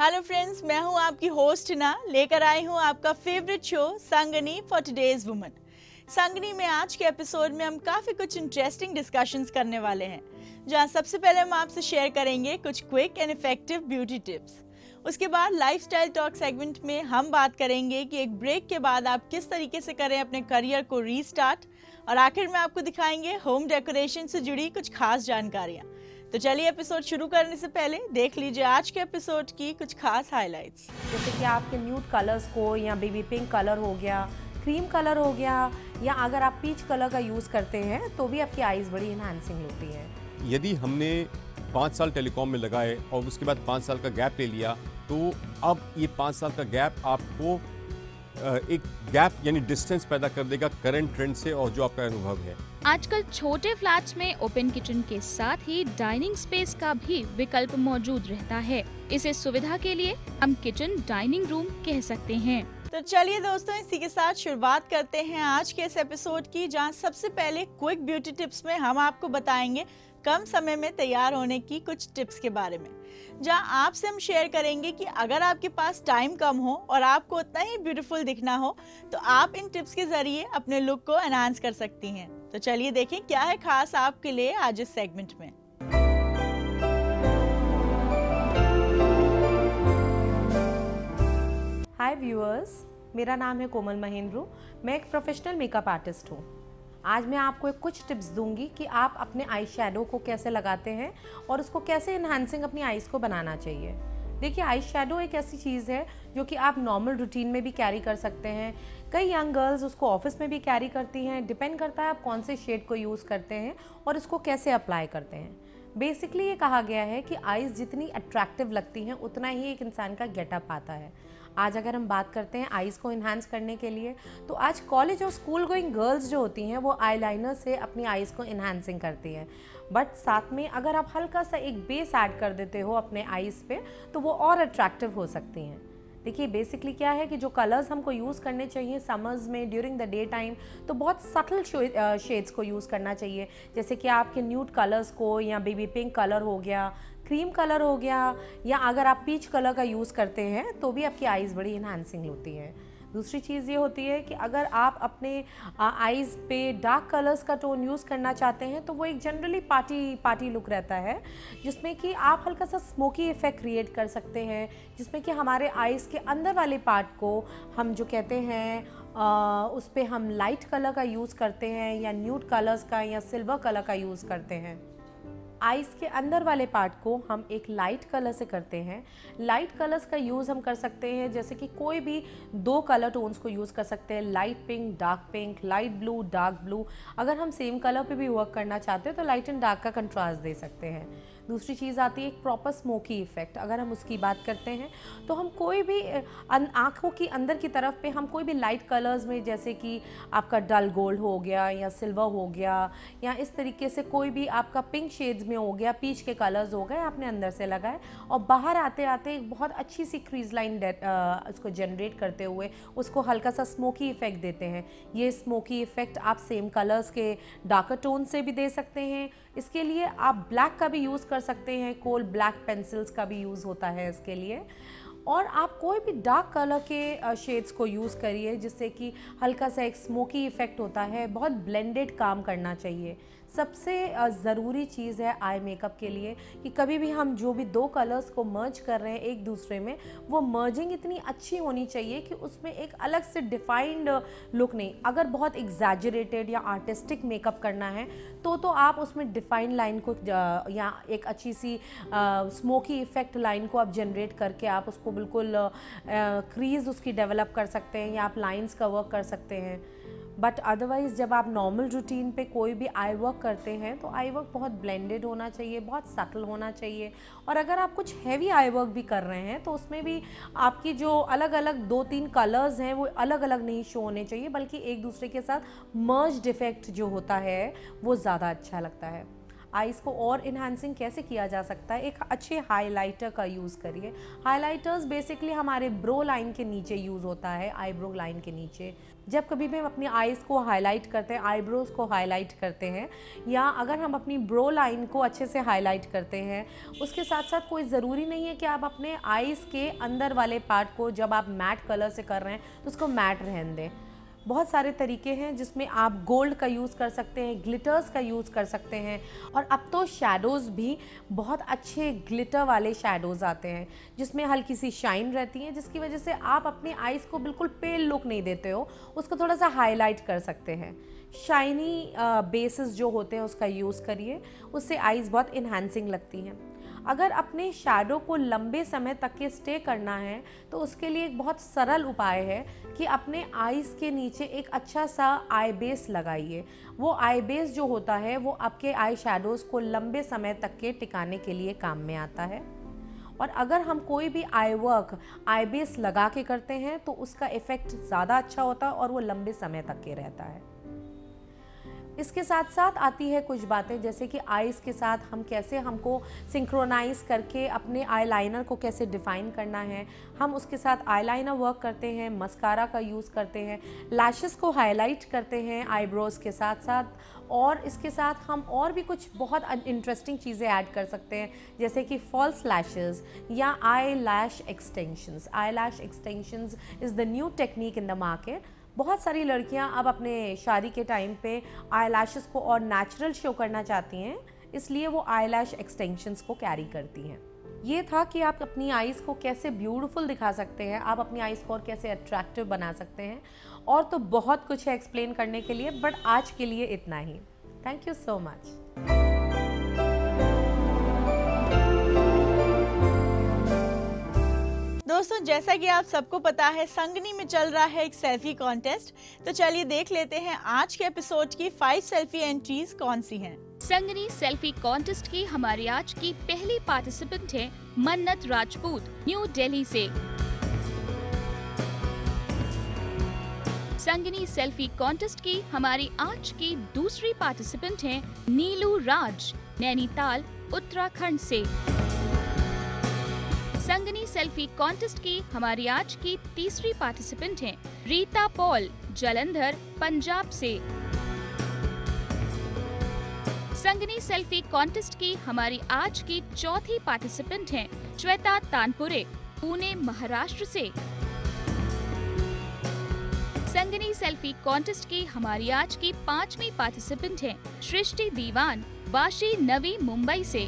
Hello friends, मैं हूं आपकी होस्ट ना लेकर आई हूं आपका favourite show Sangini for today's woman. Sangini में आज के एपिसोड में हम काफी कुछ इंटरेस्टिंग डिस्कशंस करने वाले हैं, जहां सबसे पहले हम आपसे शेयर करेंगे कुछ quick and effective beauty tips. उसके बाद लाइफस्टाइल टॉक सेगमेंट में हम बात करेंगे कि एक ब्रेक के बाद आप किस तरीके से करें अपने करियर को रीस्टार्ट, और आखिर में आपको दिखाएंगे होम डेकोरेशन से जुड़ी कुछ खास जानकारियां। तो चलिए एपिसोड शुरू करने से पहले देख लीजिए आज के एपिसोड की कुछ खास हाइलाइट्स। जैसे कि आपके न्यूड कलर्स को या बेबी पिंक कलर हो गया, क्रीम कलर हो गया, या अगर आप पीच कलर का यूज़ करते हैं तो भी आपकी आईज बड़ी इन्हांसिंग होती है। यदि हमने 5 साल टेलीकॉम में लगाए और उसके बाद 5 साल का गैप ले लिया, तो अब ये 5 साल का गैप आपको एक गैप यानी डिस्टेंस पैदा कर देगा करंट ट्रेंड से और जो आपका अनुभव है। आजकल छोटे फ्लैट्स में ओपन किचन के साथ ही डाइनिंग स्पेस का भी विकल्प मौजूद रहता है। इसे सुविधा के लिए हम किचन डाइनिंग रूम कह सकते हैं। तो चलिए दोस्तों, इसी के साथ शुरुआत करते हैं आज के इस एपिसोड की, जहां सबसे पहले क्विक ब्यूटी टिप्स में हम आपको बताएंगे कम समय में तैयार होने की कुछ टिप्स के बारे में, जहां आपसे हम शेयर करेंगे कि अगर आपके पास टाइम कम हो और आपको उतना ही ब्यूटीफुल दिखना हो तो आप इन टिप्स के जरिए अपने लुक को एनहांस कर सकती हैं। तो चलिए देखें क्या है खास आपके लिए आज इस सेगमेंट में। हाय व्यूअर्स, मेरा नाम है कोमल महेंद्रू। मैं एक प्रोफेशनल मेकअप आर्टिस्ट हूँ। आज मैं आपको कुछ टिप्स दूंगी कि आप अपने आई शेडो को कैसे लगाते हैं और उसको कैसे इन्हांसिंग अपनी आईज को बनाना चाहिए। देखिए, आई शेडो एक ऐसी चीज़ है जो कि आप नॉर्मल रूटीन में भी कैरी कर सकते हैं। कई यंग गर्ल्स उसको ऑफिस में भी कैरी करती हैं। डिपेंड करता है आप कौन से शेड को यूज़ करते हैं और इसको कैसे अप्लाई करते हैं। बेसिकली ये कहा गया है कि आईज जितनी अट्रैक्टिव लगती हैं उतना ही एक इंसान का गेटअप आता है। आज अगर हम बात करते हैं आईज़ को इन्हांस करने के लिए, तो आज कॉलेज और स्कूल गोइंग गर्ल्स जो होती हैं वो आईलाइनर से अपनी आईज़ को इन्हांसिंग करती हैं। बट साथ में अगर आप हल्का सा एक बेस ऐड कर देते हो अपने आईज़ पे तो वो और अट्रैक्टिव हो सकती हैं। देखिए, बेसिकली क्या है कि जो कलर्स हमको यूज़ करने चाहिए समर्स में ड्यूरिंग द डे टाइम, तो बहुत सटल शेड्स को यूज़ करना चाहिए। जैसे कि आपके न्यूड कलर्स को, या बेबी पिंक कलर हो गया, क्रीम कलर हो गया, या अगर आप पीच कलर का यूज़ करते हैं तो भी आपकी आईज़ बड़ी इन्हांसिंग होती है। दूसरी चीज़ ये होती है कि अगर आप अपने आईज़ पे डार्क कलर्स का टोन यूज़ करना चाहते हैं तो वो एक जनरली पार्टी लुक रहता है, जिसमें कि आप हल्का सा स्मोकी इफेक्ट क्रिएट कर सकते हैं, जिसमें कि हमारे आईज़ के अंदर वाले पार्ट को हम जो कहते हैं उस पर हम लाइट कलर का यूज़ करते हैं, या न्यूड कलर्स का या सिल्वर कलर का यूज़ करते हैं। आइज़ के अंदर वाले पार्ट को हम एक लाइट कलर से करते हैं। लाइट कलर्स का यूज़ हम कर सकते हैं, जैसे कि कोई भी 2 कलर टोन्स को यूज़ कर सकते हैं, light pink, dark pink, light blue, dark blue. अगर हम सेम कलर पे भी वर्क करना चाहते हैं तो लाइट एंड डार्क का कंट्रास्ट दे सकते हैं। दूसरी चीज़ आती है एक प्रॉपर स्मोकी इफेक्ट। अगर हम उसकी बात करते हैं तो हम कोई भी आँखों की अंदर की तरफ पे हम कोई भी लाइट कलर्स में, जैसे कि आपका डल गोल्ड हो गया या सिल्वर हो गया, या इस तरीके से कोई भी आपका पिंक शेड्स में हो गया, पीच के कलर्स हो गए, आपने अंदर से लगाए और बाहर आते आते एक बहुत अच्छी सी क्रीज लाइन उसको जनरेट करते हुए उसको हल्का सा स्मोकी इफेक्ट देते हैं। ये स्मोकी इफेक्ट आप सेम कलर्स के डार्कर टोन से भी दे सकते हैं। इसके लिए आप ब्लैक का भी यूज़ कर सकते हैं, कोल ब्लैक पेंसिल्स का भी यूज़ होता है इसके लिए। और आप कोई भी डार्क कलर के शेड्स को यूज़ करिए, जिससे कि हल्का सा एक स्मोकी इफ़ेक्ट होता है। बहुत ब्लेंडेड काम करना चाहिए। सबसे ज़रूरी चीज़ है आई मेकअप के लिए कि कभी भी हम जो भी 2 कलर्स को मर्ज कर रहे हैं एक दूसरे में, वो मर्जिंग इतनी अच्छी होनी चाहिए कि उसमें एक अलग से डिफाइंड लुक नहीं। अगर बहुत एग्जैजरेटेड या आर्टिस्टिक मेकअप करना है तो आप उसमें डिफाइंड लाइन को या एक अच्छी सी स्मोकी इफ़ेक्ट लाइन को आप जनरेट करके आप उसको बिल्कुल क्रीज उसकी डेवलप कर सकते हैं, या आप लाइंस का वर्क कर सकते हैं। बट अदरवाइज़ जब आप नॉर्मल रूटीन पे कोई भी आई वर्क करते हैं तो आई वर्क बहुत ब्लेंडेड होना चाहिए, बहुत सटल होना चाहिए। और अगर आप कुछ हैवी आई वर्क भी कर रहे हैं तो उसमें भी आपकी जो अलग अलग 2-3 कलर्स हैं वो अलग अलग नहीं शो होने चाहिए, बल्कि एक दूसरे के साथ मर्ज्ड इफेक्ट जो होता है वो ज़्यादा अच्छा लगता है। आईज को और इन्हांसिंग कैसे किया जा सकता है, एक अच्छे हाइलाइटर का यूज़ करिए। हाइलाइटर्स बेसिकली हमारे ब्रो लाइन के नीचे यूज़ होता है, आईब्रो लाइन के नीचे। जब कभी भी हम अपनी आईज़ को हाईलाइट करते हैं, आईब्रोज़ को हाईलाइट करते हैं, या अगर हम अपनी ब्रो लाइन को अच्छे से हाईलाइट करते हैं, उसके साथ साथ कोई ज़रूरी नहीं है कि आप अपने आईज़ के अंदर वाले पार्ट को जब आप मैट कलर से कर रहे हैं तो उसको मैट रहने दें। बहुत सारे तरीके हैं जिसमें आप गोल्ड का यूज़ कर सकते हैं, ग्लिटर्स का यूज़ कर सकते हैं, और अब तो शैडोज़ भी बहुत अच्छे ग्लिटर वाले शैडोज़ आते हैं जिसमें हल्की सी शाइन रहती है, जिसकी वजह से आप अपनी आईज़ को बिल्कुल पेल लुक नहीं देते हो, उसको थोड़ा सा हाईलाइट कर सकते हैं। शाइनी बेसेस जो होते हैं उसका यूज़ करिए, उससे आईज़ बहुत इन्हांसिंग लगती हैं। अगर अपने शैडो को लंबे समय तक के स्टे करना है तो उसके लिए एक बहुत सरल उपाय है कि अपने आईज़ के नीचे एक अच्छा सा आई बेस लगाइए। वो आई बेस जो होता है वो आपके आई शैडोज़ को लंबे समय तक के टिकाने के लिए काम में आता है। और अगर हम कोई भी आई वर्क आई बेस लगा के करते हैं तो उसका इफ़ेक्ट ज़्यादा अच्छा होता है और वो लंबे समय तक के रहता है। इसके साथ साथ आती है कुछ बातें, जैसे कि आईज़ के साथ हम कैसे हमको सिंक्रोनाइज़ करके अपने आईलाइनर को कैसे डिफ़ाइन करना है। हम उसके साथ आईलाइनर वर्क करते हैं, मस्कारा का यूज़ करते हैं, लैशेस को हाईलाइट करते हैं आईब्रोज़ के साथ साथ, और इसके साथ हम और भी कुछ बहुत इंटरेस्टिंग चीज़ें ऐड कर सकते हैं, जैसे कि फॉल्स लैशेस या eyelash extensions. Eyelash extensions is the new technique in the market. बहुत सारी लड़कियां अब अपने शादी के टाइम पे आई लैशेस को और नेचुरल शो करना चाहती हैं, इसलिए वो आई लैश एक्सटेंशंस को कैरी करती हैं। ये था कि आप अपनी आईज़ को कैसे ब्यूटीफुल दिखा सकते हैं, आप अपनी आईज़ को और कैसे अट्रैक्टिव बना सकते हैं, और तो बहुत कुछ है एक्सप्लेन करने के लिए, बट आज के लिए इतना ही। Thank you so much. दोस्तों, जैसा कि आप सबको पता है, संगनी में चल रहा है एक सेल्फी कॉन्टेस्ट। तो चलिए देख लेते हैं आज के एपिसोड की 5 सेल्फी एंट्रीज कौन सी हैं। संगनी सेल्फी कॉन्टेस्ट की हमारी आज की पहली पार्टिसिपेंट है मन्नत राजपूत, न्यू दिल्ली से। संगनी सेल्फी कॉन्टेस्ट की हमारी आज की दूसरी पार्टिसिपेंट है नीलू राज, नैनीताल, उत्तराखंड से। संगनी सेल्फी कॉन्टेस्ट की हमारी आज की तीसरी पार्टिसिपेंट हैं रीता पॉल, जालंधर, पंजाब से। संगनी सेल्फी कॉन्टेस्ट की हमारी आज की चौथी पार्टिसिपेंट हैं श्वेता तानपुरे, पुणे, महाराष्ट्र से। संगनी सेल्फी कॉन्टेस्ट की हमारी आज की पांचवी पार्टिसिपेंट हैं सृष्टि दीवान, वाशी, नवी मुंबई से।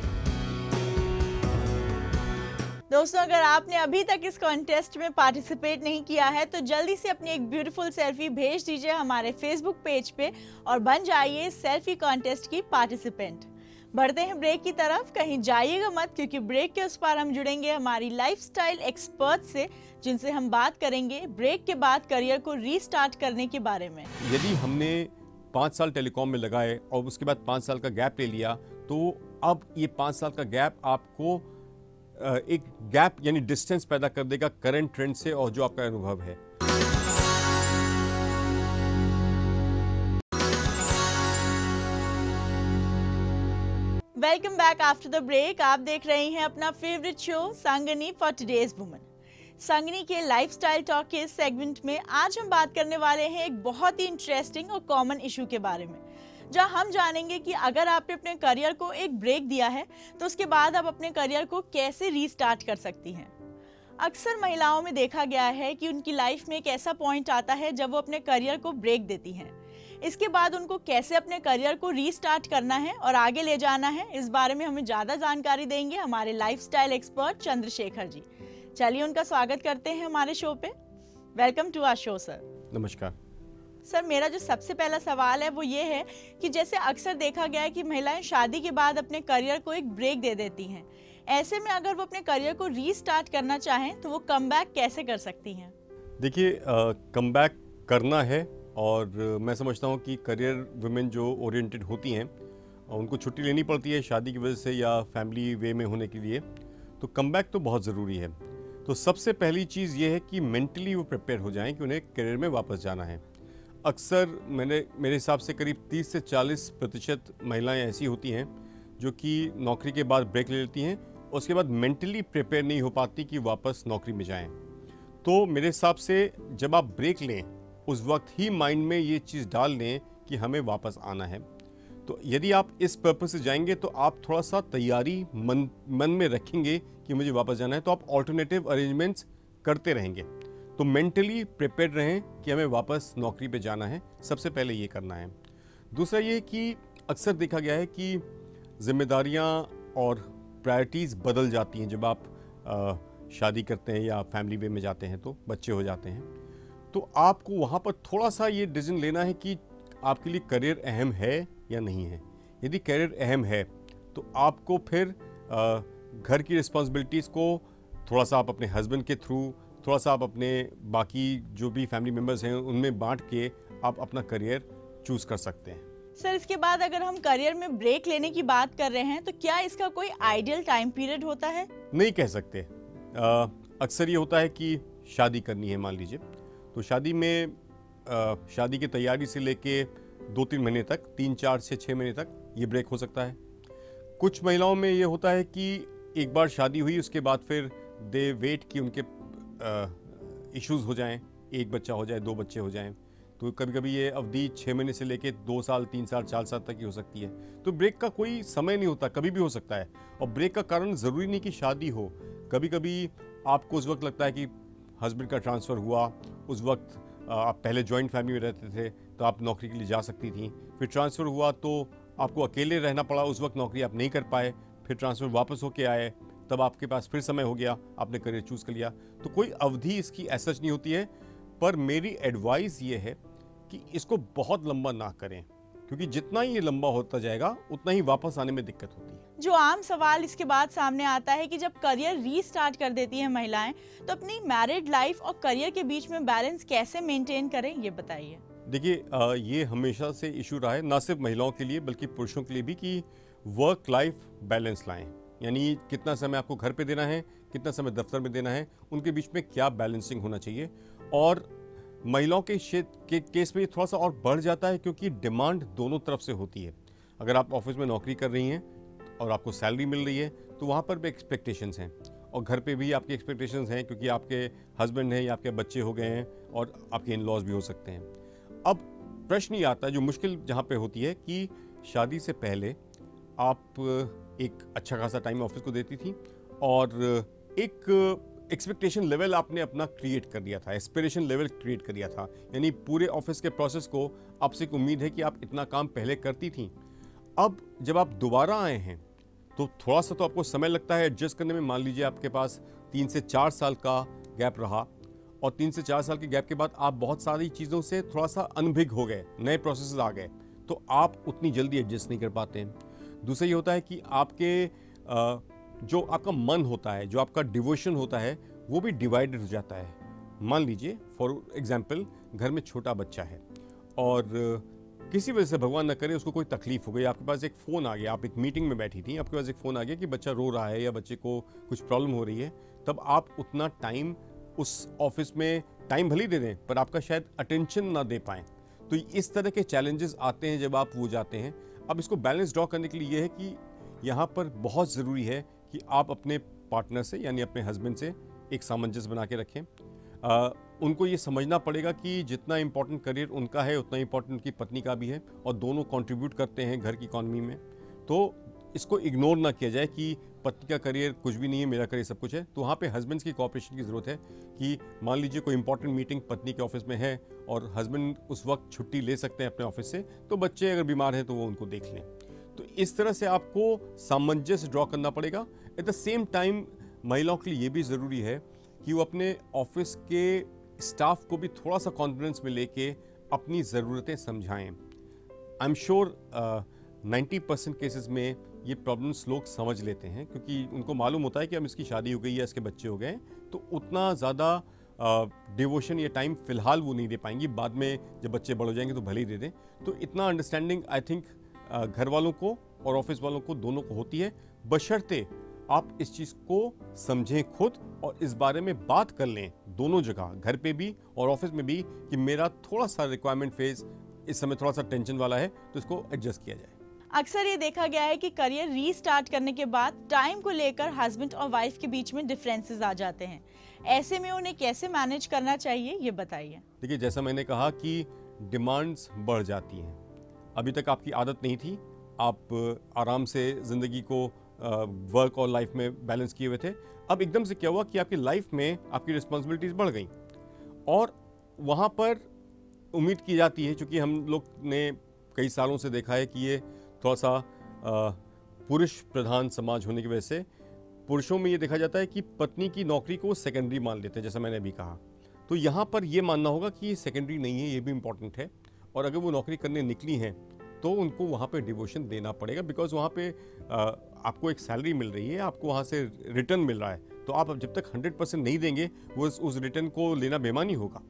दोस्तों, अगर आपने अभी तक इस कॉन्टेस्ट में पार्टिसिपेट नहीं किया है तो जल्दी से अपनी एक ब्यूटीफुल सेल्फी भेज दीजिए हमारे फेसबुक पेज पे और बन जाइए सेल्फी कॉन्टेस्ट की पार्टिसिपेंट। बढ़ते हैं ब्रेक की तरफ, कहीं जाइएगा मत, क्योंकि ब्रेक के उस पार हम जुड़ेंगे हमारी लाइफस्टाइल एक्सपर्ट से, जिनसे हम बात करेंगे ब्रेक के बाद करियर को रीस्टार्ट करने के बारे में। यदि हमने 5 साल टेलीकॉम में लगाए और उसके बाद 5 साल का गैप ले लिया, तो अब ये 5 साल का गैप आपको एक गैप यानी डिस्टेंस पैदा कर देगा करंट ट्रेंड से और जो आपका अनुभव है। Welcome back after the break. आप देख रहे हैं अपना favourite show Sangini for today's woman. Sangini के लाइफस्टाइल टॉक के इस सेगमेंट में आज हम बात करने वाले हैं एक बहुत ही इंटरेस्टिंग और कॉमन इशू के बारे में, जहां हम जानेंगे कि अगर आपने अपने करियर को एक ब्रेक दिया है तो उसके बाद आप अपने करियर को कैसे रीस्टार्ट कर सकती हैं। अक्सर महिलाओं में देखा गया है कि उनकी लाइफ में एक ऐसा पॉइंट आता है जब वो अपने करियर को ब्रेक देती हैं। इसके बाद उनको कैसे अपने करियर को रीस्टार्ट करना है और आगे ले जाना है, इस बारे में हमें ज़्यादा जानकारी देंगे हमारे लाइफस्टाइल एक्सपर्ट चंद्रशेखर जी। चलिए उनका स्वागत करते हैं हमारे शो पे। Welcome to our show sir. नमस्कार सर, मेरा जो सबसे पहला सवाल है वो ये है कि जैसे अक्सर देखा गया है कि महिलाएं शादी के बाद अपने करियर को एक ब्रेक दे देती हैं, ऐसे में अगर वो अपने करियर को रीस्टार्ट करना चाहें तो वो कमबैक कैसे कर सकती हैं? देखिए, कमबैक करना है और मैं समझता हूँ कि करियर वुमेन जो ओरिएंटेड होती हैं उनको छुट्टी लेनी पड़ती है शादी की वजह से या फैमिली वे में होने के लिए, तो कमबैक तो बहुत ज़रूरी है। तो सबसे पहली चीज़ ये है कि मेंटली वो प्रिपेयर हो जाएं कि उन्हें करियर में वापस जाना है। अक्सर मेरे हिसाब से करीब 30 से 40% महिलाएं ऐसी होती हैं जो कि नौकरी के बाद ब्रेक ले लेती हैं, उसके बाद मेंटली प्रिपेयर नहीं हो पाती कि वापस नौकरी में जाएं। तो मेरे हिसाब से जब आप ब्रेक लें उस वक्त ही माइंड में ये चीज़ डाल लें कि हमें वापस आना है। तो यदि आप इस पर्पस से जाएंगे तो आप थोड़ा सा तैयारी मन में रखेंगे कि मुझे वापस जाना है, तो आप ऑल्टरनेटिव अरेंजमेंट्स करते रहेंगे। तो मेंटली प्रिपेयर्ड रहें कि हमें वापस नौकरी पे जाना है, सबसे पहले ये करना है। दूसरा ये कि अक्सर देखा गया है कि जिम्मेदारियां और प्रायोरिटीज़ बदल जाती हैं जब आप शादी करते हैं या फैमिली वे में जाते हैं, तो बच्चे हो जाते हैं। तो आपको वहाँ पर थोड़ा सा ये डिसीजन लेना है कि आपके लिए करियर अहम है या नहीं है। यदि करियर अहम है तो आपको फिर घर की रिस्पॉन्सिबिलिटीज़ को थोड़ा सा आप अपने हस्बैंड के थ्रू, थोड़ा सा आप अपने बाकी जो भी फैमिली मेम्बर्स हैं उनमें बांट के आप अपना करियर चूज़ कर सकते हैं। सर, इसके बाद अगर हम करियर में ब्रेक लेने की बात कर रहे हैं तो क्या इसका कोई आइडियल टाइम पीरियड होता है? नहीं कह सकते। अक्सर ये होता है कि शादी करनी है, मान लीजिए, तो शादी में शादी की तैयारी से लेके 2-3 महीने तक, 3-4 से 6 महीने तक ये ब्रेक हो सकता है। कुछ महिलाओं में ये होता है कि एक बार शादी हुई उसके बाद फिर दे वेट कि उनके इश्यूज़ हो जाएं, 1 बच्चा हो जाए, 2 बच्चे हो जाएं, तो कभी कभी ये अवधि 6 महीने से लेके 2 साल, 3 साल, 4 साल तक की हो सकती है। तो ब्रेक का कोई समय नहीं होता, कभी भी हो सकता है। और ब्रेक का कारण ज़रूरी नहीं कि शादी हो। कभी कभी आपको उस वक्त लगता है कि हस्बैंड का ट्रांसफ़र हुआ, उस वक्त आप पहले जॉइंट फैमिली में रहते थे तो आप नौकरी के लिए जा सकती थी, फिर ट्रांसफ़र हुआ तो आपको अकेले रहना पड़ा, उस वक्त नौकरी आप नहीं कर पाए, फिर ट्रांसफ़र वापस होके आए, तब आपके पास फिर समय हो गया, आपने करियर चूज़ कर लिया। तो कोई अवधि इसकी ऐसा नहीं होती है, पर मेरी एडवाइस ये है कि इसको बहुत लंबा ना करें, क्योंकि जितना ही ये लंबा होता जाएगा उतना ही वापस आने में दिक्कत होती है। जो आम सवाल इसके बाद सामने आता है कि जब करियर रीस्टार्ट कर देती हैं महिलाएं, तो अपनी मैरिड लाइफ और करियर के बीच में बैलेंस कैसे मेंटेन करें, ये बताइए। देखिए, ये हमेशा से इशू रहा है, ना सिर्फ महिलाओं के लिए बल्कि पुरुषों के लिए भी, कि वर्क लाइफ बैलेंस लाएं। यानी कितना समय आपको घर पे देना है, कितना समय दफ्तर में देना है, उनके बीच में क्या बैलेंसिंग होना चाहिए। और महिलाओं के केस में ये थोड़ा सा और बढ़ जाता है, क्योंकि डिमांड दोनों तरफ से होती है। अगर आप ऑफिस में नौकरी कर रही हैं और आपको सैलरी मिल रही है तो वहाँ पर भी एक्सपेक्टेशंस हैं, और घर पे भी आपकी एक्सपेक्टेशंस हैं, क्योंकि आपके हस्बैंड हैं या आपके बच्चे हो गए हैं और आपके इन लॉज भी हो सकते हैं। अब प्रश्न ये आता है, जो मुश्किल जहाँ पे होती है, कि शादी से पहले आप एक अच्छा खासा टाइम ऑफिस को देती थी और एक एक्सपेक्टेशन लेवल आपने अपना क्रिएट कर दिया था, एस्पिरेशन लेवल क्रिएट कर दिया था। यानी पूरे ऑफिस के प्रोसेस को आपसे एक उम्मीद है कि आप इतना काम पहले करती थी। अब जब आप दोबारा आए हैं तो थोड़ा सा तो आपको समय लगता है एडजस्ट करने में। मान लीजिए आपके पास 3 से 4 साल का गैप रहा, और 3 से 4 साल के गैप के बाद आप बहुत सारी चीज़ों से थोड़ा सा अनभिज्ञ हो गए, नए प्रोसेस आ गए, तो आप उतनी जल्दी एडजस्ट नहीं कर पाते हैं। दूसरा ये होता है कि आपके जो आपका मन होता है, जो आपका डिवोशन होता है, वो भी डिवाइडेड हो जाता है। मान लीजिए फॉर एग्जांपल घर में छोटा बच्चा है और किसी वजह से भगवान न करे उसको कोई तकलीफ हो गई, आपके पास एक फ़ोन आ गया, आप एक मीटिंग में बैठी थी, आपके पास एक फ़ोन आ गया कि बच्चा रो रहा है या बच्चे को कुछ प्रॉब्लम हो रही है, तब आप उतना टाइम उस ऑफिस में टाइम भले दे दें पर आपका शायद अटेंशन ना दे पाएँ। तो इस तरह के चैलेंजेस आते हैं जब आप वो जाते हैं। अब इसको बैलेंस ड्रॉ करने के लिए ये है कि यहाँ पर बहुत ज़रूरी है कि आप अपने पार्टनर से, यानी अपने हस्बैंड से एक सामंजस्य बना के रखें। उनको ये समझना पड़ेगा कि जितना इम्पोर्टेंट करियर उनका है उतना इम्पोर्टेंट उनकी पत्नी का भी है, और दोनों कंट्रीब्यूट करते हैं घर की इकॉनमी में। तो इसको इग्नोर ना किया जाए कि पत्नी का करियर कुछ भी नहीं है, मेरा करियर सब कुछ है। तो वहाँ पे हस्बैंड्स की कोऑपरेशन की ज़रूरत है कि मान लीजिए कोई इंपॉर्टेंट मीटिंग पत्नी के ऑफिस में है और हस्बैंड उस वक्त छुट्टी ले सकते हैं अपने ऑफिस से, तो बच्चे अगर बीमार हैं तो वो उनको देख लें। तो इस तरह से आपको सामंजस्य ड्रॉ करना पड़ेगा। एट द सेम टाइम महिलाओं के लिए ये भी ज़रूरी है कि वो अपने ऑफिस के स्टाफ को भी थोड़ा सा कॉन्फिडेंस में लेके अपनी ज़रूरतें समझाएं। आई एम श्योर 90% केसेस में ये प्रॉब्लम्स लोग समझ लेते हैं, क्योंकि उनको मालूम होता है कि अब इसकी शादी हो गई है, इसके बच्चे हो गए, तो उतना ज़्यादा डिवोशन या टाइम फ़िलहाल वो नहीं दे पाएंगी। बाद में जब बच्चे बड़े हो जाएंगे तो भले ही दे दें। तो इतना अंडरस्टैंडिंग आई थिंक घर वालों को और ऑफिस वालों को दोनों को होती है, बशर्ते आप इस चीज़ को समझें खुद और इस बारे में बात कर लें दोनों जगह, घर पे भी और ऑफिस में भी, कि मेरा थोड़ा सा रिक्वायरमेंट फेज इस समय थोड़ा सा टेंशन वाला है, तो इसको एडजस्ट किया जाए। अक्सर ये देखा गया है कि करियर रीस्टार्ट करने के बाद टाइम को लेकर हस्बैंड और वाइफ के बीच में डिफरेंसेस आ जाते हैं। ऐसे में उन्हें कैसे मैनेज करना चाहिए, ये बताइए। देखिए, जैसा मैंने कहा कि डिमांड्स बढ़ जाती हैं। अभी तक आपकी आदत नहीं थी, आप आराम से ज़िंदगी को वर्क और लाइफ में बैलेंस किए हुए थे। अब एकदम से क्या हुआ कि आपकी लाइफ में आपकी रिस्पॉन्सिबिलिटीज़ बढ़ गई और वहाँ पर उम्मीद की जाती है, क्योंकि हम लोग ने कई सालों से देखा है कि ये थोड़ा सा पुरुष प्रधान समाज होने की वजह से पुरुषों में ये देखा जाता है कि पत्नी की नौकरी को सेकेंडरी मान लेते हैं, जैसा मैंने अभी कहा। तो यहाँ पर ये मानना होगा कि ये सेकेंडरी नहीं है, ये भी इम्पॉर्टेंट है, और अगर वो नौकरी करने निकली हैं तो उनको वहाँ पे डिवोशन देना पड़ेगा, बिकॉज वहाँ पे आपको एक सैलरी मिल रही है, आपको वहाँ से रिटर्न मिल रहा है। तो आप जब तक 100% नहीं देंगे वो उस रिटर्न को लेना बेमानी होगा।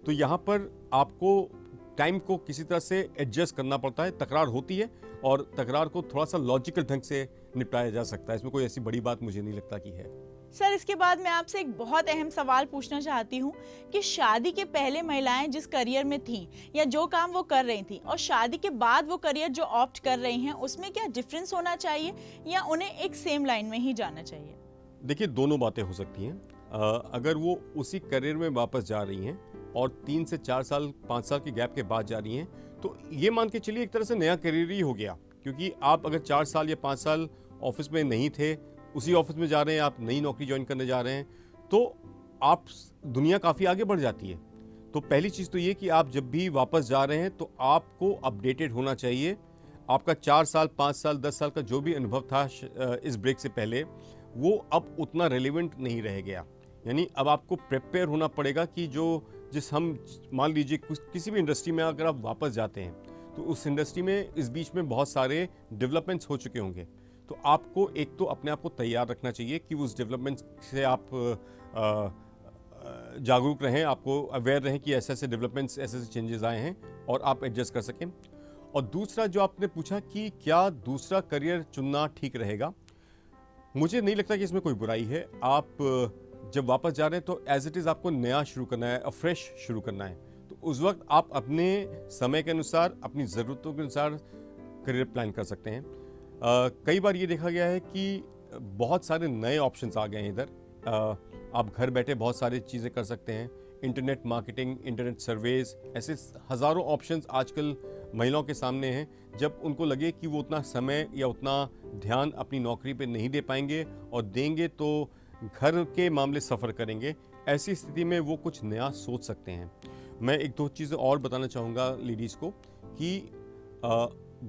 तो यहाँ पर आपको टाइम को किसी तरह से एडजस्ट करना पड़ता है। तकरार होती है और तकरार को थोड़ा सा लॉजिकल ढंग से निपटाया जा सकता है। इसमें कोई ऐसी बड़ी बात मुझे नहीं लगता कि है। सर, इसके बाद मैं आपसे एक बहुत अहम सवाल पूछना चाहती हूँ कि शादी के पहले महिलाएं जिस करियर में थीं या जो काम वो कर रही थीं और शादी के बाद वो करियर जो ऑप्ट कर रही हैं, उसमें क्या डिफरेंस होना चाहिए या उन्हें एक सेम लाइन में ही जाना चाहिए? देखिए, दोनों बातें हो सकती हैं। अगर वो उसी करियर में वापस जा रही हैं और 3 से 4 साल 5 साल के गैप के बाद जा रही हैं, तो ये मान के चलिए एक तरह से नया करियर ही हो गया। क्योंकि आप अगर 4 साल या 5 साल ऑफिस में नहीं थे, उसी ऑफिस में जा रहे हैं, आप नई नौकरी ज्वाइन करने जा रहे हैं, तो आप दुनिया काफ़ी आगे बढ़ जाती है। तो पहली चीज़ तो ये कि आप जब भी वापस जा रहे हैं तो आपको अपडेटेड होना चाहिए। आपका 4 साल 5 साल 10 साल का जो भी अनुभव था इस ब्रेक से पहले, वो अब उतना रेलिवेंट नहीं रह गया। यानी अब आपको प्रिपेयर होना पड़ेगा कि हम मान लीजिए किसी भी इंडस्ट्री में अगर आप वापस जाते हैं तो उस इंडस्ट्री में इस बीच में बहुत सारे डेवलपमेंट्स हो चुके होंगे। तो आपको एक तो अपने आप को तैयार रखना चाहिए कि उस डेवलपमेंट से आप जागरूक रहें, आपको अवेयर रहें कि ऐसे ऐसे डेवलपमेंट्स, ऐसे ऐसे चेंजेस आए हैं और आप एडजस्ट कर सकें। और दूसरा जो आपने पूछा कि क्या दूसरा करियर चुनना ठीक रहेगा, मुझे नहीं लगता कि इसमें कोई बुराई है। आप जब वापस जा रहे हैं तो एज इट इज़ आपको नया शुरू करना है, फ्रेश शुरू करना है। तो उस वक्त आप अपने समय के अनुसार, अपनी ज़रूरतों के अनुसार करियर प्लान कर सकते हैं। कई बार ये देखा गया है कि बहुत सारे नए ऑप्शंस आ गए हैं इधर। आप घर बैठे बहुत सारी चीज़ें कर सकते हैं। इंटरनेट मार्केटिंग, इंटरनेट सर्वेज, ऐसे हज़ारों ऑप्शंस आजकल महिलाओं के सामने हैं। जब उनको लगे कि वो उतना समय या उतना ध्यान अपनी नौकरी पे नहीं दे पाएंगे और देंगे तो घर के मामले सफ़र करेंगे, ऐसी स्थिति में वो कुछ नया सोच सकते हैं। मैं एक दो चीज़ें और बताना चाहूँगा लेडीज़ को कि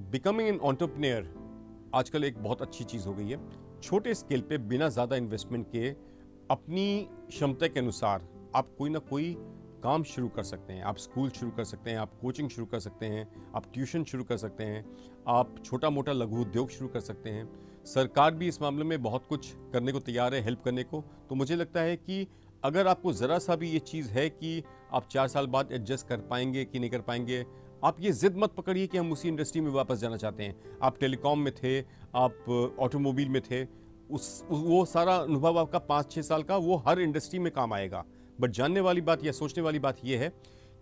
बिकमिंग एन एंटरप्रेन्योर आजकल एक बहुत अच्छी चीज़ हो गई है। छोटे स्केल पे बिना ज़्यादा इन्वेस्टमेंट के अपनी क्षमता के अनुसार आप कोई ना कोई काम शुरू कर सकते हैं। आप स्कूल शुरू कर सकते हैं, आप कोचिंग शुरू कर सकते हैं, आप ट्यूशन शुरू कर सकते हैं, आप छोटा मोटा लघु उद्योग शुरू कर सकते हैं। सरकार भी इस मामले में बहुत कुछ करने को तैयार है, हेल्प करने को। तो मुझे लगता है कि अगर आपको ज़रा सा भी ये चीज़ है कि आप 4 साल बाद एडजस्ट कर पाएंगे कि नहीं कर पाएंगे, आप ये जिद मत पकड़िए कि हम उसी इंडस्ट्री में वापस जाना चाहते हैं। आप टेलीकॉम में थे, आप ऑटोमोबाइल में थे, वो सारा अनुभव आपका 5-6 साल का वो हर इंडस्ट्री में काम आएगा। बट जानने वाली बात या सोचने वाली बात ये है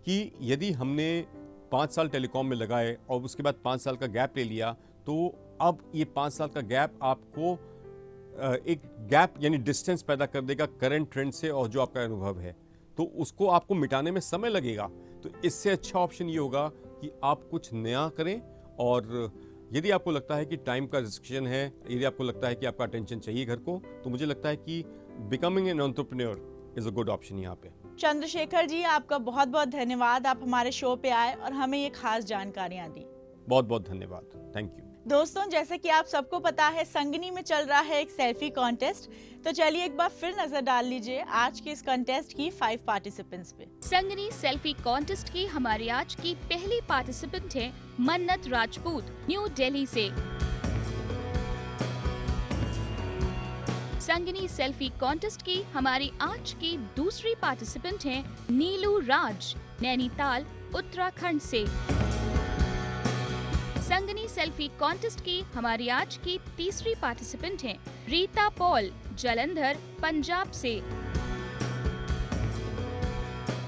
कि यदि हमने 5 साल टेलीकॉम में लगाए और उसके बाद 5 साल का गैप ले लिया, तो अब ये 5 साल का गैप आपको एक गैप यानी डिस्टेंस पैदा कर देगा करंट ट्रेंड से और जो आपका अनुभव है, तो उसको आपको मिटाने में समय लगेगा। तो इससे अच्छा ऑप्शन ये होगा कि आप कुछ नया करें। और यदि आपको लगता है कि टाइम का रिस्ट्रिक्शन है, यदि आपको लगता है कि आपका अटेंशन चाहिए घर को, तो मुझे लगता है कि becoming an entrepreneur is a good option यहाँ पे। चंद्रशेखर जी, आपका बहुत बहुत धन्यवाद। आप हमारे शो पे आए और हमें ये खास जानकारियाँ दी। बहुत बहुत धन्यवाद, थैंक यू। दोस्तों, जैसे कि आप सबको पता है, संगनी में चल रहा है एक सेल्फी कॉन्टेस्ट। तो चलिए एक बार फिर नजर डाल लीजिए आज के इस कॉन्टेस्ट की 5 पार्टिसिपेंट्स पे। संगनी सेल्फी कॉन्टेस्ट की हमारी आज की पहली पार्टिसिपेंट है मन्नत राजपूत, न्यू दिल्ली से। संगनी सेल्फी कॉन्टेस्ट की हमारी आज की दूसरी पार्टिसिपेंट है नीलू राज, नैनीताल, उत्तराखंड से। संगनी सेल्फी कॉन्टेस्ट की हमारी आज की तीसरी पार्टिसिपेंट हैं रीता पॉल, जालंधर, पंजाब से।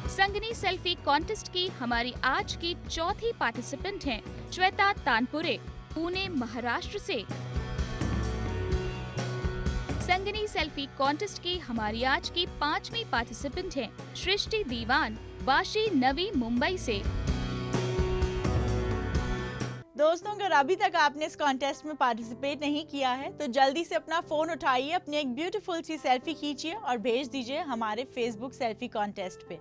संगनी सेल्फी कॉन्टेस्ट की हमारी आज की चौथी पार्टिसिपेंट हैं श्वेता तानपुरे, पुणे महाराष्ट्र से। संगनी सेल्फी कॉन्टेस्ट की हमारी आज की 5वीं पार्टिसिपेंट है सृष्टि दीवान, वाशी, नवी मुंबई से। दोस्तों, अगर अभी तक आपने इस कॉन्टेस्ट में पार्टिसिपेट नहीं किया है तो जल्दी से अपना फोन उठाइए, अपनी एक ब्यूटीफुल सी सेल्फी खींचिए और भेज दीजिए हमारे फेसबुक सेल्फी कॉन्टेस्ट पे।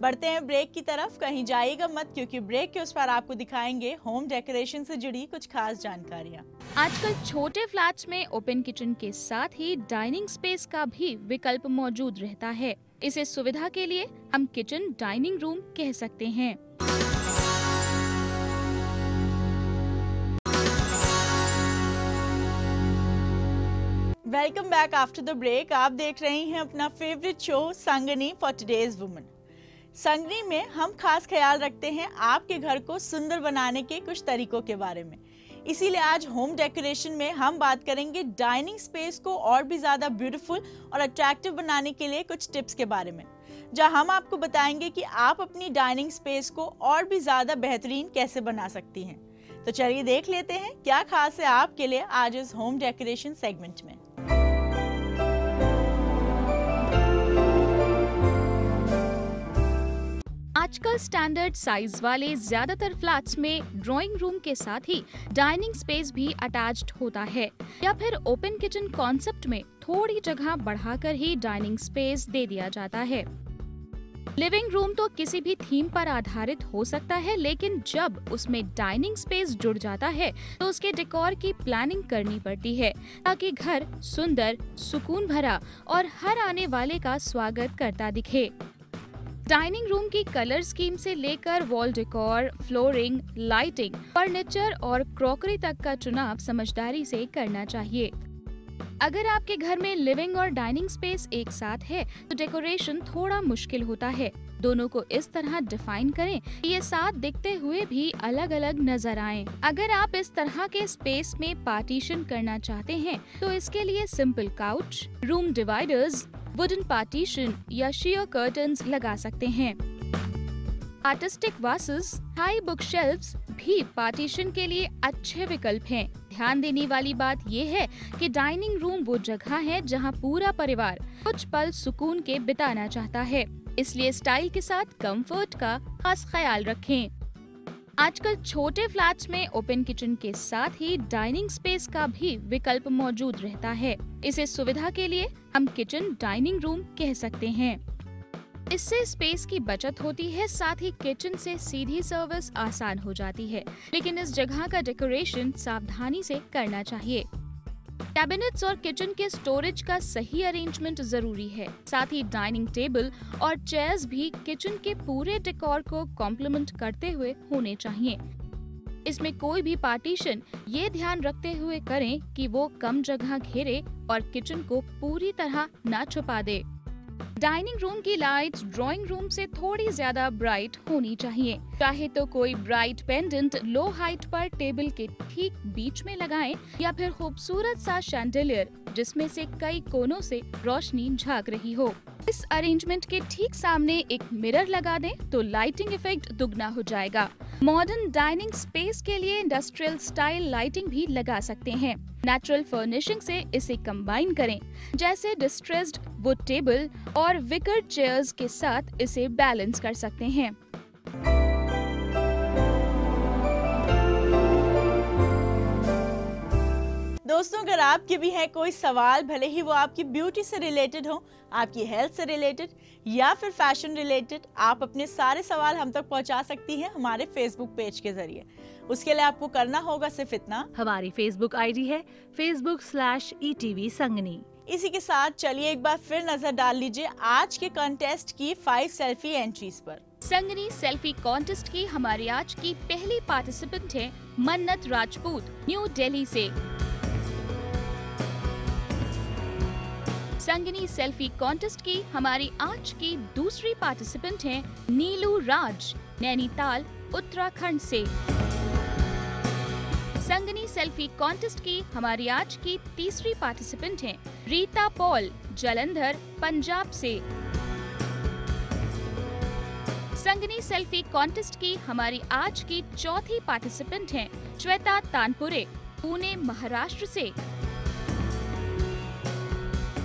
बढ़ते हैं ब्रेक की तरफ, कहीं जाइएगा मत, क्योंकि ब्रेक के उस पार आपको दिखाएंगे होम डेकोरेशन से जुड़ी कुछ खास जानकारियाँ। आजकल छोटे फ्लैट्स में ओपन किचन के साथ ही डाइनिंग स्पेस का भी विकल्प मौजूद रहता है। इसे सुविधा के लिए हम किचन डाइनिंग रूम कह सकते हैं। Welcome back after the break. आप देख रहे हैं अपना favourite show Sangini for today's woman. Sangini में हम खास ख्याल रखते हैं आपके घर को सुंदर बनाने के कुछ तरीकों के बारे में। इसीलिए आज होम डेकोरेशन में हम बात करेंगे डाइनिंग स्पेस को और भी ज्यादा ब्यूटीफुल और अट्रैक्टिव बनाने के लिए कुछ टिप्स के बारे में, जहां हम आपको बताएंगे कि आप अपनी डाइनिंग स्पेस को और भी ज्यादा बेहतरीन कैसे बना सकती हैं। तो चलिए देख लेते हैं क्या खास है आपके लिए आज इस होम डेकोरेशन सेगमेंट में। आजकल स्टैंडर्ड साइज वाले ज्यादातर फ्लैट्स में ड्राइंग रूम के साथ ही डाइनिंग स्पेस भी अटैच्ड होता है, या फिर ओपन किचन कॉन्सेप्ट में थोड़ी जगह बढ़ाकर ही डाइनिंग स्पेस दे दिया जाता है। लिविंग रूम तो किसी भी थीम पर आधारित हो सकता है, लेकिन जब उसमें डाइनिंग स्पेस जुड़ जाता है तो उसके डेकोर की प्लानिंग करनी पड़ती है ताकि घर सुंदर, सुकून भरा और हर आने वाले का स्वागत करता दिखे। डाइनिंग रूम की कलर स्कीम से लेकर wall decor, flooring, lighting, furniture और क्रॉकरी तक का चुनाव समझदारी से करना चाहिए। अगर आपके घर में लिविंग और डाइनिंग स्पेस एक साथ है तो डेकोरेशन थोड़ा मुश्किल होता है। दोनों को इस तरह डिफाइन करें कि ये साथ दिखते हुए भी अलग अलग नजर आएं। अगर आप इस तरह के स्पेस में पार्टीशन करना चाहते हैं तो इसके लिए simple couch, room dividers, wooden partition या शेयर कर्टन्स लगा सकते हैं। Artistic vases, high book shelves भी पार्टीशन के लिए अच्छे विकल्प हैं। ध्यान देने वाली बात यह है कि डाइनिंग रूम वो जगह है जहां पूरा परिवार कुछ पल सुकून के बिताना चाहता है, इसलिए स्टाइल के साथ कंफर्ट का खास ख्याल रखें। आजकल छोटे फ्लैट्स में ओपन किचन के साथ ही डाइनिंग स्पेस का भी विकल्प मौजूद रहता है। इसे सुविधा के लिए हम किचन डाइनिंग रूम कह सकते हैं। इससे स्पेस की बचत होती है, साथ ही किचन से सीधी सर्विस आसान हो जाती है, लेकिन इस जगह का डेकोरेशन सावधानी से करना चाहिए। कैबिनेट्स और किचन के स्टोरेज का सही अरेंजमेंट जरूरी है। साथ ही डाइनिंग टेबल और चेयर्स भी किचन के पूरे डेकोर को कॉम्प्लीमेंट करते हुए होने चाहिए। इसमें कोई भी पार्टीशन ये ध्यान रखते हुए करें कि वो कम जगह घेरे और किचन को पूरी तरह न छुपा दे। डाइनिंग रूम की लाइट्स ड्राइंग रूम से थोड़ी ज्यादा ब्राइट होनी चाहिए। चाहे तो कोई ब्राइट पेंडेंट लो हाइट पर टेबल के ठीक बीच में लगाएं, या फिर खूबसूरत सा शैंडेलियर जिसमें से कई कोनों से रोशनी झांक रही हो। इस अरेंजमेंट के ठीक सामने एक मिरर लगा दें तो लाइटिंग इफेक्ट दुगना हो जाएगा। मॉडर्न डाइनिंग स्पेस के लिए इंडस्ट्रियल स्टाइल लाइटिंग भी लगा सकते हैं। नेचुरल फर्निशिंग से इसे कंबाइन करें, जैसे डिस्ट्रेस्ड वुड टेबल और विकर चेयर्स के साथ इसे बैलेंस कर सकते हैं। दोस्तों, अगर आपके भी है कोई सवाल, भले ही वो आपकी ब्यूटी से रिलेटेड हो, आपकी हेल्थ से रिलेटेड या फिर फैशन रिलेटेड, आप अपने सारे सवाल हम तक पहुंचा सकती हैं हमारे फेसबुक पेज के जरिए। उसके लिए आपको करना होगा सिर्फ इतना, हमारी फेसबुक आईडी है facebook/ETV संगनी। इसी के साथ चलिए एक बार फिर नजर डाल लीजिए आज के कंटेस्ट की 5 सेल्फी एंट्रीज पर। संगनी सेल्फी कॉन्टेस्ट की हमारी आज की पहली पार्टिसिपेंट है मन्नत राजपूत, न्यू दिल्ली से। संगनी सेल्फी कॉन्टेस्ट की हमारी आज की दूसरी पार्टिसिपेंट हैं नीलू राज, नैनीताल, उत्तराखंड से। संगनी सेल्फी कॉन्टेस्ट की हमारी आज की तीसरी पार्टिसिपेंट हैं रीता पॉल, जालंधर, पंजाब से। संगनी सेल्फी कॉन्टेस्ट की हमारी आज की चौथी पार्टिसिपेंट हैं श्वेता तानपुरे, पुणे, महाराष्ट्र से।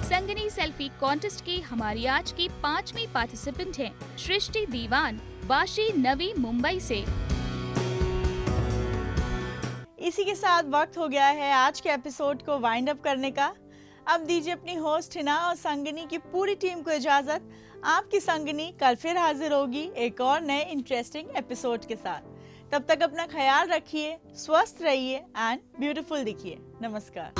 संगनी सेल्फी कॉन्टेस्ट की हमारी आज की 5वीं पार्टिसिपेंट हैं सृष्टि दीवान, वाशी, नवी मुंबई से। इसी के साथ वक्त हो गया है आज के एपिसोड को वाइंड अप करने का। अब दीजिए अपनी होस्ट हिना और संगनी की पूरी टीम को इजाजत। आपकी संगनी कल फिर हाजिर होगी एक और नए इंटरेस्टिंग एपिसोड के साथ। तब तक अपना ख्याल रखिए, स्वस्थ रहिए एंड ब्यूटीफुल दिखिए। नमस्कार।